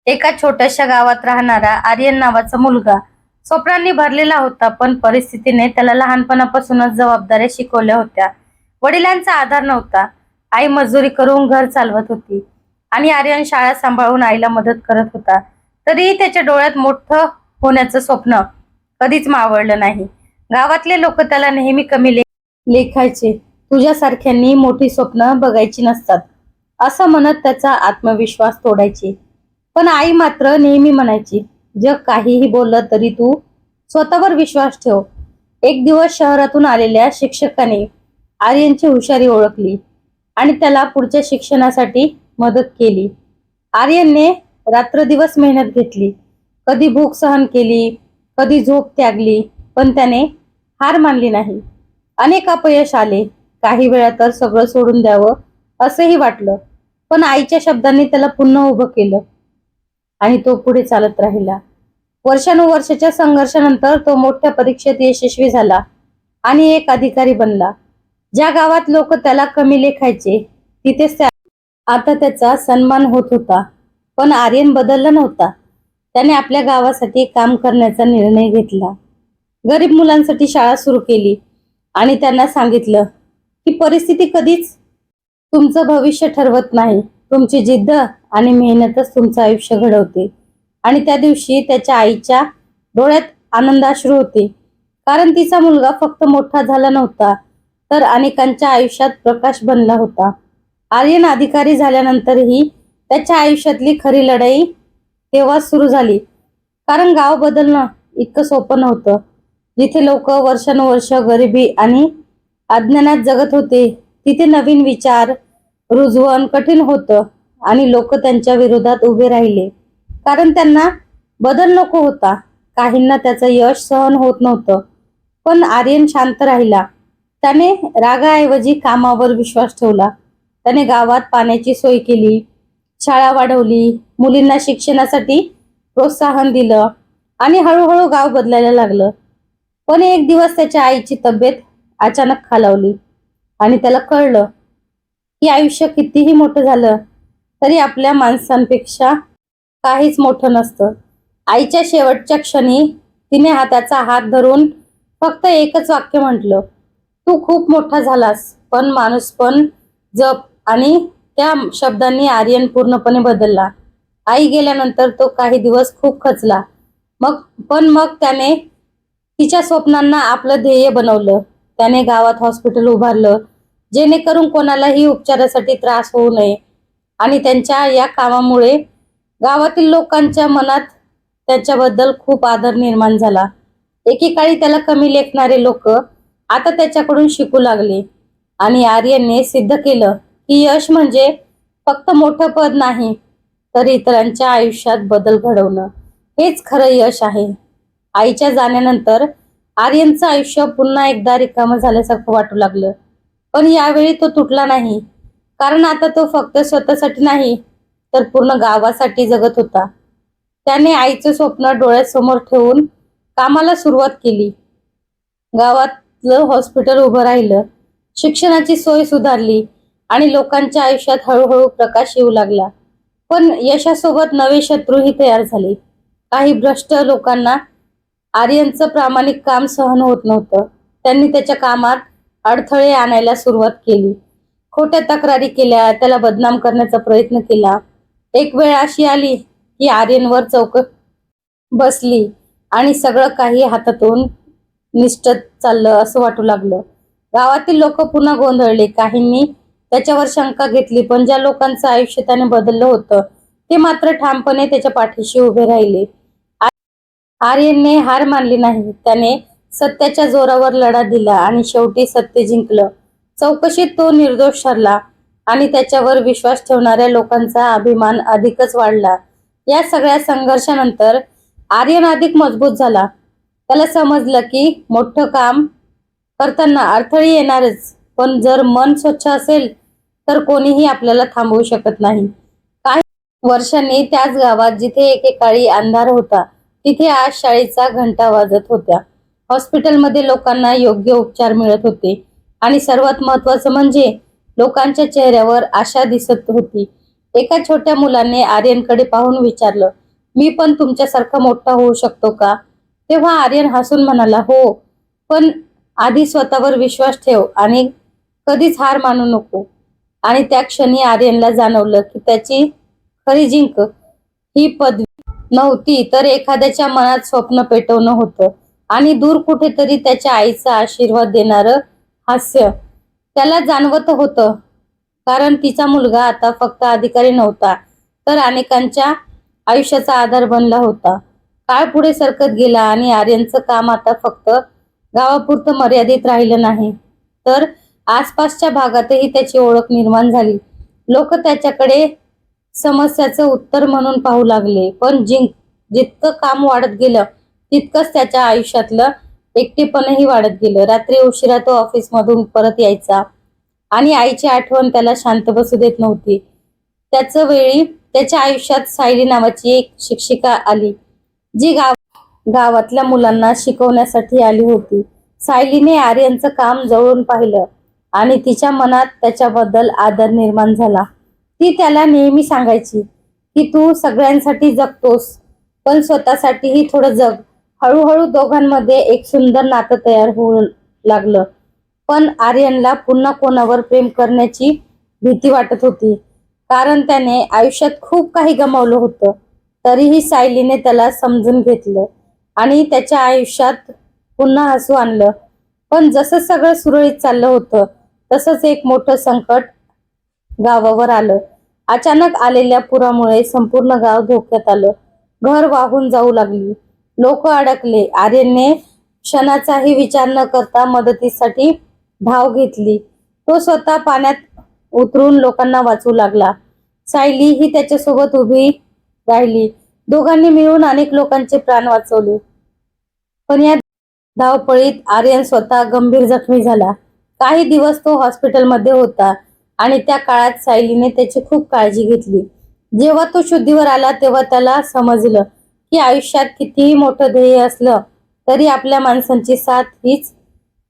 एका छोट्याशा गावात राहणारा आर्यन नावाचा मुलगा स्वप्नांनी भरलेला होता, पण परिस्थितीने त्याला लहानपणापासूनच जबाबदाऱ्या शिकवल्या होत्या. वडिलांचा आधार नव्हता. आई मजुरी करून घर चालवत होती आणि आर्यन शाळा सांभाळून आईला मदत करत होता. तरीही त्याच्या डोळ्यात मोठं होण्याचं स्वप्न कधीच मावळलं नाही. गावातले लोक त्याला नेहमी कमी लेखायचे. तुझ्यासारख्यांनी मोठी स्वप्न बघायची नसतात असं म्हणत त्याचा आत्मविश्वास तोडायचे. पण आई मात्र नेहमी म्हणायची, जग काहीही बोललं तरी तू स्वतःवर विश्वास ठेव. एक दिवस शहरातून आलेल्या शिक्षकाने आर्यनची हुशारी ओळखली आणि त्याला पुढच्या शिक्षणासाठी मदत केली. आर्यनने रात्रदिवस मेहनत घेतली, कधी भूक सहन केली, कधी झोप त्यागली, पण त्याने हार मानली नाही. अनेक अपयश आले, काही वेळा तर सगळं सोडून द्यावं असंही वाटलं, पण आईच्या शब्दांनी त्याला पुन्हा उभं केलं आणि तो पुढे चालत राहिला. वर्षानुवर्षाच्या संघर्षानंतर तो मोठ्या परीक्षेत यशस्वी झाला आणि एक अधिकारी बनला. ज्या गावात लोक त्याला कमी लेखायचे तिथेच आता त्याचा सन्मान होत होता. पण आर्यन बदलला नव्हता. त्याने आपल्या गावासाठी काम करण्याचा निर्णय घेतला. गरीब मुलांसाठी शाळा सुरू केली आणि त्यांना सांगितलं की परिस्थिती कधीच तुमचं भविष्य ठरवत नाही, तुमची जिद्द आणि मेहनतच तुमचं आयुष्य घडवते. आणि त्या दिवशी त्याच्या आईच्या डोळ्यात आनंदाश्रू होते, कारण तिचा मुलगा फक्त मोठा झाला नव्हता, तर अनेकांच्या आयुष्यात प्रकाश बनला होता. आर्यन अधिकारी झाल्यानंतरही त्याच्या आयुष्यातली खरी लढाई तेव्हा सुरू झाली, कारण गाव बदलणं इतकं सोपं नव्हतं. जिथे लोक वर्षानुवर्ष गरिबी आणि अज्ञानात जगत होते, तिथे नवीन विचार रुजवण कठीण होतं आणि लोक त्यांच्या विरोधात उभे राहिले, कारण त्यांना बदल नको होता. काहींना त्याचं यश सहन होत नव्हतं, पण आर्यन शांत राहिला. त्याने रागाऐवजी कामावर विश्वास ठेवला. त्याने गावात पाण्याची सोय केली, शाळा वाढवली, मुलींना शिक्षणासाठी प्रोत्साहन दिलं आणि हळूहळू गाव बदलायला लागलं. पण एक दिवस त्याच्या आईची तब्येत अचानक खालावली आणि त्याला कळलं की आयुष्य कितीही मोठं झालं तरी आपल्या माणसांपेक्षा काहीच मोठं नसतं. आईच्या शेवटच्या क्षणी तिने त्याचा हात धरून फक्त एकच वाक्य म्हटलं, तू खूप मोठा झालास, पण माणूस पण जप. आणि त्या शब्दांनी आर्यन पूर्णपणे बदलला. आई गेल्यानंतर तो काही दिवस खूप खचला, मग त्याने तिच्या स्वप्नांना आपलं ध्येय बनवलं. त्याने गावात हॉस्पिटल उभारलं, जेणेकरून कोणालाही उपचारासाठी त्रास होऊ नये. आणि त्यांच्या या कामामुळे गावातील लोकांच्या मनात त्याच्याबद्दल खूप आदर निर्माण झाला. एकेकाळी त्याला कमी लेखणारे लोक आता त्याच्याकडून शिकू लागले आणि आर्यनने सिद्ध केलं की यश म्हणजे फक्त मोठं पद नाही, तर इतरांच्या आयुष्यात बदल घडवणं हेच खरं यश आहे. आईच्या जाण्यानंतर आर्यनचं आयुष्य पुन्हा एकदा रिकामं झाल्यासारखं वाटू लागलं, पण यावेळी तो तुटला नाही, कारण आता तो फक्त स्वतःसाठी नाही तर पूर्ण गावासाठी जगत होता. त्याने आईचं स्वप्न डोळ्यासमोर ठेवून कामाला सुरुवात केली. गावातलं हॉस्पिटल उभं राहिलं, शिक्षणाची सोय सुधारली आणि लोकांच्या आयुष्यात हळूहळू प्रकाश येऊ लागला. पण यशासोबत नवे शत्रूही तयार झाले. काही भ्रष्ट लोकांना आर्यनचं प्रामाणिक काम सहन होत नव्हतं. त्यांनी त्याच्या कामात अडथळे आणायला सुरुवात केली, खोट्या तक्रारी केल्या, त्याला बदनाम करण्याचा प्रयत्न केला. एक वेळ अशी आली की आर्यनवर चौकट बसली आणि सगळं काही हातातून निसटत चाललं असं वाटू लागलं. गावातील लोक पुन्हा गोंधळले. काहींनी त्याच्यावर शंका घेतली, पण ज्या लोकांचं आयुष्य त्याने बदललं होतं ते मात्र ठामपणे त्याच्या पाठीशी उभे राहिले. आर्यनने हार मानली नाही. त्याने सत्याच्या जोरावर लढा दिला आणि शेवटी सत्य जिंकलं. चौकशीत तो निर्दोष ठरला आणि त्याच्यावर विश्वास ठेवणाऱ्या लोकांचा अभिमान अधिकच वाढला. या सगळ्या संघर्षानंतर आर्यन अधिक मजबूत झाला. त्याला समजलं की मोठं काम करताना अडथळे येणारच, पण जर मन स्वच्छ असेल तर कोणीही आपल्याला थांबवू शकत नाही. काही वर्षांनी त्याच गावात जिथे एकेकाळी अंधार होता तिथे आज शाळेचा घंटा वाजत होत्या. हॉस्पिटलमध्ये लोकांना योग्य उपचार मिळत होते आणि सर्वात महत्त्वाचं म्हणजे लोकांच्या चेहऱ्यावर आशा दिसत होती. एका छोट्या मुलाने आर्यनकडे पाहून विचारलं, मी पण तुमच्यासारखा मोठा होऊ शकतो का? तेव्हा आर्यन हसून म्हणाला, हो, पण आधी स्वतःवर विश्वास ठेव आणि कधीच हार मानू नको. आणि त्या क्षणी आर्यनला जाणवलं की त्याची खरी जिंक ही पदवी नव्हती, तर एखाद्याच्या मनात स्वप्न पेटवणं होतं. आणि दूर कुठेतरी त्याच्या आईचा आशीर्वाद देणारं हास्य त्याला जाणवत होतं. कारण तिचा मुलगा आता फक्त अधिकारी नव्हता, तर अनेकांच्या आयुष्याचा आधार बनला होता. काळ पुढे सरकत गेला आणि आर्यनचं काम आता फक्त गावापुरतं मर्यादित राहिलं नाही, तर आसपासच्या भागातही त्याची ओळख निर्माण झाली. लोक त्याच्याकडे समस्याचं उत्तर म्हणून पाहू लागले. पण जितकं काम वाढत गेलं तितकंच त्याच्या आयुष्यातलं एकटेपणही वाढत गेलं. रात्री उशिरा तो ऑफिसमधून परत यायचा आणि आईची आठवण त्याला शांत बसू देत नव्हती. त्याच वेळी त्याच्या आयुष्यात सायली नावाची एक शिक्षिका आली, जी गावातल्या मुलांना शिकवण्यासाठी आली होती. सायलीने आर्यनचं काम जवळून पाहिलं आणि तिच्या मनात त्याच्याबद्दल आदर निर्माण झाला. ती त्याला नेहमी सांगायची की तू सगळ्यांसाठी जगतोस, पण स्वतःसाठीही थोडं जग. हळूहळू दोघांमध्ये एक सुंदर नातं तयार होऊ लागलं. पण आर्यनला पुन्हा कोणावर प्रेम करण्याची भीती वाटत होती, कारण त्याने आयुष्यात खूप काही गमावलं होतं. तरीही सायलीने त्याला समजून घेतलं आणि त्याच्या आयुष्यात पुन्हा हसू आणलं. पण जसं सगळं सुरळीत चाललं होतं, तसंच एक मोठं संकट गावावर आलं. अचानक आलेल्या पुरामुळे संपूर्ण गाव धोक्यात आलं. घर वाहून जाऊ लागली, लोक अडकले. आर्यनने क्षणाचाही विचार न करता मदतीसाठी धाव घेतली. तो स्वतः पाण्यात उतरून लोकांना वाचवू लागला. सायली ही त्याच्यासोबत उभी राहिली. दोघांनी मिळून अनेक लोकांचे प्राण वाचवले. पण या धावपळीत आर्यन स्वतः गंभीर जखमी झाला. काही दिवस तो हॉस्पिटलमध्ये होता आणि त्या काळात सायलीने त्याची खूप काळजी घेतली. जेव्हा तो शुद्धीवर आला तेव्हा त्याला समजलं की आयुष्यात कितीही मोठं ध्येय असलं तरी आपल्या माणसांची साथ हीच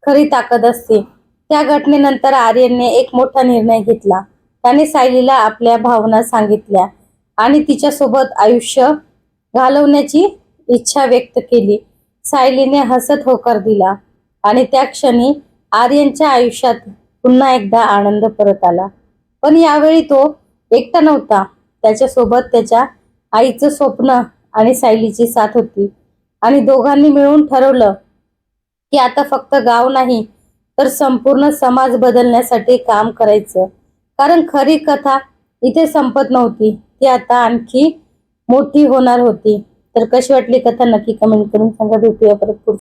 खरी ताकद असते. त्या घटनेनंतर आर्यनने एक मोठा निर्णय घेतला. त्याने सायलीला आपल्या भावना सांगितल्या आणि तिच्यासोबत आयुष्य घालवण्याची इच्छा व्यक्त केली. सायलीने हसत होकार दिला आणि त्या क्षणी आर्यनच्या आयुष्यात पुन्हा एकदा आनंद परत आला. पण यावेळी तो एकटा नव्हता. त्याच्यासोबत त्याच्या आईचं स्वप्न आणि सायलीची साथ होती. आणि दोघांनी मिळून ठरवलं की आता फक्त गाव नाही, तर संपूर्ण समाज बदलण्यासाठी काम करायचं. कारण खरी कथा इथे संपत नव्हती, ती आता आणखी मोठी होणार होती. तर कशी वाटली कथा नक्की कमेंट करून सांगा. भेटूया परत पुढच्या